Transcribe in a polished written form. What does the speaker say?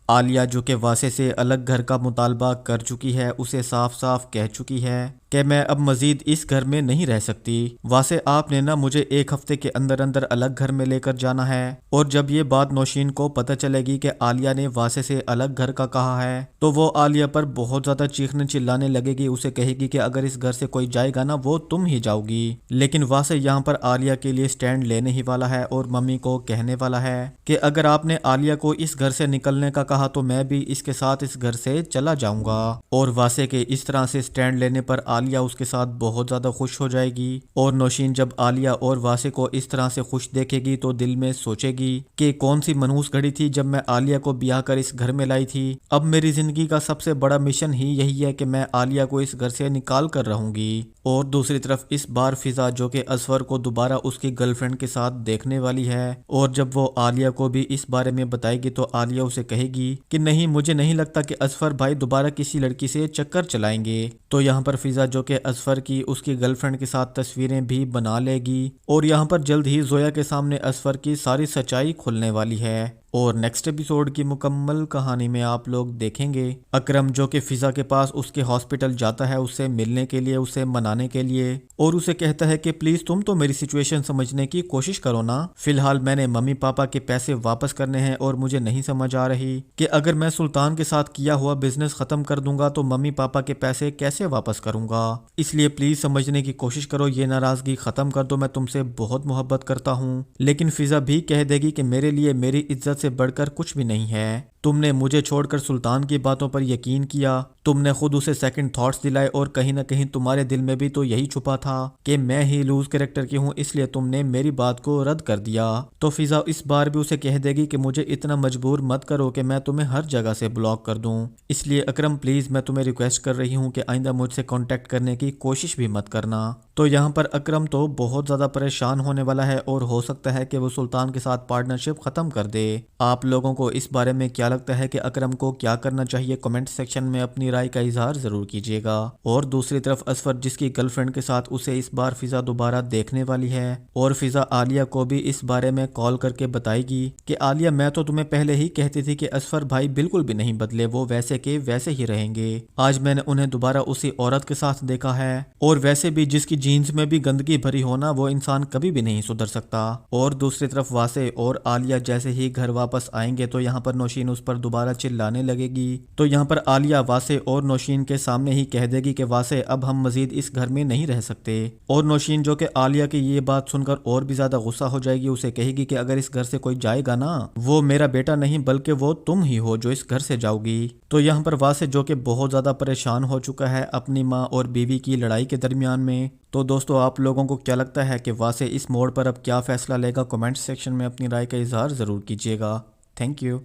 عالیہ جو کہ واسع سے الگ گھر کا مطالبہ کر چکی ہے اسے صاف صاف کہہ چکی ہے کہ میں اب مزید اس گھر میں نہیں رہ سکتی۔ واسع آپ نے نا مجھے ایک ہفتے کے اندر اندر الگ گھر میں لے کر جانا ہے، اور جب یہ بات نوشین کو پتہ چلے گی کہ عالیہ نے واسع سے الگ گھر کا کہا ہے تو وہ عالیہ پر بہت زیادہ چیخنے چلانے لگے گی، اسے کہے گی کہ اگر اس گھر سے کوئی جائے گا نا وہ تم ہی جاؤ گی۔ لیکن واسع یہاں پر عالیہ کے لیے سٹینڈ لینے ہی والا ہے اور ممی کو کہنے والا ہے کہ اگر آپ نے عالیہ کو اس گھر سے نکلنے کا کہا تو میں بھی اس کے ساتھ اس گھر سے چلا جاؤں گا۔ اور واسع کے اس طرح سے سٹینڈ لینے پر عالیہ اس کے ساتھ بہت زیادہ خوش ہو جائے گی، اور نوشین جب عالیہ اور واسع کو اس طرح سے خوش دیکھے گی تو دل میں سوچے گی کہ کون سی منحوس گھڑی تھی جب میں عالیہ کو بیاہ کر اس گھر میں لائی تھی۔ اب میری زندگی کا سب سے بڑا مشن ہی یہی ہے کہ میں عالیہ کو اس گھر سے نکال کر رہوں گی۔ اور دوسری طرف اس بار فضا جو کہ اظفر کو دوبارہ اس کی گرل فرینڈ کے ساتھ دیکھنے والی ہے، اور جب وہ عالیہ کو بھی اس بارے میں بتائے گی تو عالیہ اسے کہے گی کہ نہیں، مجھے نہیں لگتا کہ اظفر بھائی دوبارہ کسی لڑکی سے چکر چلائیں گے۔ تو یہاں پر فضا جو کہ اظفر کی اس کی گرل فرینڈ کے ساتھ تصویریں بھی بنا لے گی، اور یہاں پر جلد ہی زویا کے سامنے اظفر کی ساری سچائی کھلنے والی ہے۔ اور نیکسٹ ایپیسوڈ کی مکمل کہانی میں آپ لوگ دیکھیں گے اکرم جو کہ فضا کے پاس اس کے ہاسپٹل جاتا ہے اس سے ملنے کے لیے، اسے منانے کے لیے، اور اسے کہتا ہے کہ پلیز تم تو میری سچویشن سمجھنے کی کوشش کرو نا، فی الحال میں نے ممی پاپا کے پیسے واپس کرنے ہیں اور مجھے نہیں سمجھ آ رہی کہ اگر میں سلطان کے ساتھ کیا ہوا بزنس ختم کر دوں گا تو ممی پاپا کے پیسے کیسے واپس کروں گا، اس لیے پلیز سمجھنے کی کوشش کرو، یہ ناراضگی ختم کر دو، میں تم سے بہت محبت کرتا ہوں۔ لیکن فضا بھی کہہ دے گی کہ میرے لیے میری عزت سے بڑھ کر کچھ بھی نہیں ہے، تم نے مجھے چھوڑ کر سلطان کی باتوں پر یقین کیا، تم نے خود اسے سیکنڈ تھاٹس دلائے، اور کہیں نہ کہیں تمہارے دل میں بھی تو یہی چھپا تھا کہ میں ہی لوز کریکٹر کی ہوں، اس لیے تم نے میری بات کو رد کر دیا۔ تو فضا اس بار بھی اسے کہہ دے گی کہ مجھے اتنا مجبور مت کرو کہ میں تمہیں ہر جگہ سے بلاک کر دوں، اس لیے اکرم پلیز میں تمہیں ریکویسٹ کر رہی ہوں کہ آئندہ مجھ سے کانٹیکٹ کرنے کی کوشش بھی مت کرنا۔ تو یہاں پر اکرم تو بہت زیادہ پریشان ہونے والا ہے، اور ہو سکتا ہے کہ وہ سلطان کے ساتھ پارٹنرشپ ختم کر دے۔ آپ لوگوں کو اس بارے میں کیا لگتا ہے کہ اکرم کو کیا کرنا چاہیے؟ کمنٹ سیکشن میں اپنی رائے کا اظہار ضرور کیجیے گا۔ اور دوسری طرف اظفر جس کی گرل فرینڈ کے ساتھ اسے اس بار فضا دوبارہ دیکھنے والی ہے، اور فضا عالیہ کو بھی اس بارے میں کال کر کے بتائے گی کہ عالیہ میں تو تمہیں پہلے ہی کہتی تھی کہ اظفر بھائی بالکل بھی نہیں بدلے، وہ ویسے کے ویسے ہی رہیں گے، آج میں نے انہیں دوبارہ اسی عورت کے ساتھ دیکھا ہے، اور ویسے بھی جس کی جینز میں بھی گندگی بھری ہونا وہ انسان کبھی بھی نہیں سدھر سکتا۔ اور دوسری طرف واسع اور عالیہ جیسے ہی گھر واپس آئیں گے تو یہاں پر نوشین اس پر دوبارہ چلانے لگے گی، تو یہاں پر عالیہ واسع اور نوشین کے سامنے ہی کہہ دے گی کہ واسع اب ہم مزید اس گھر میں نہیں رہ سکتے، اور نوشین جو کہ عالیہ کی یہ بات سن کر اور بھی زیادہ غصہ ہو جائے گی، اسے کہے گی کہ اگر اس گھر سے کوئی جائے گا نا وہ میرا بیٹا نہیں بلکہ وہ تم ہی ہو جو اس گھر سے جاؤ گی۔ تو یہاں پر واسع جو کہ بہت زیادہ پریشان ہو چکا ہے اپنی ماں اور بیوی کی لڑائی کے درمیان میں۔ تو دوستو آپ لوگوں کو کیا لگتا ہے کہ واسع اس موڑ پر اب کیا فیصلہ لے گا؟ کمنٹ سیکشن میں اپنی رائے کا اظہار ضرور کیجیے گا۔ Thank you.